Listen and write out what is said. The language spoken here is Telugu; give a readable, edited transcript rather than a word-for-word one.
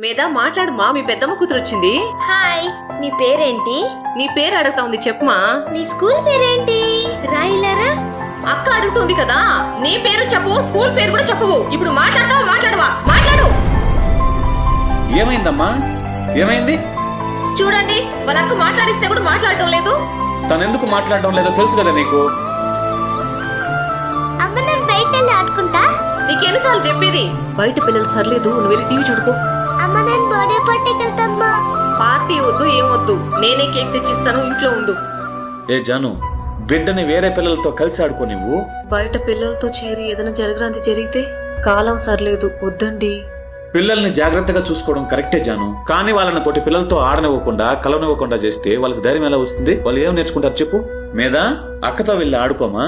మీద మాట్లాడుమా, మీ పెద్దమ్మ కూతురు వచ్చింది. హాయ్, నీ పేరేంటి? నీ పేరు అడుగుతా ఉంది, చెప్పమా. నీ స్కూల్ పేరేంటి? రాయిలారా? అక్క అడుగుతుంది కదా, నీ పేరు చెప్పు, స్కూల్ పేరు కూడా చెప్పు. ఇప్పుడు మాట్లాడతావా మాట్లాడవా? మాట్లాడు. ఏమైందమ్మా? ఏమైంది? చూడండి, వాళ్ళ అక్క మాట్లాడిస్తే కూడా మాట్లాడటం లేదు. తనెందుకు మాట్లాడడం లేదో తెలుసు కదా నీకు. అమ్మ, నేను బయట ఆడుకుంటా. నీకెన్నిసార్లు చెప్పేది? బయట పిల్లలు సర్లేదు, నువ్వు వెళ్ళి టీవీ చూడుకో. అమ్మ, నేను బర్త్డే పార్టీకి వెళ్తామ్మా. పార్టీ వద్దు, ఏం వద్దు, నేనే కేక్ తెచ్చిస్తాను, ఇంట్లో ఉండు. ఏ జాను, బిడ్డని వేరే పిల్లలతో కలిసి ఆడుకో. నువ్వు బయట పిల్లలతో చేరి ఏదైనా జరగరాంది జరిగితే కాలం సర్లేదు, వద్దండి. పిల్లల్ని జాగ్రత్తగా చూసుకోవడం కరెక్టే జాను, కానీ వాళ్ళని తోటి పిల్లలతో ఆడనివ్వకుండా కలవనివ్వకుండా చేస్తే వాళ్ళకి ధైర్యం ఎలా వస్తుంది? వాళ్ళు ఏం నేర్చుకుంటారు చెప్పు. మీద అక్కతో వెళ్ళి ఆడుకోమా.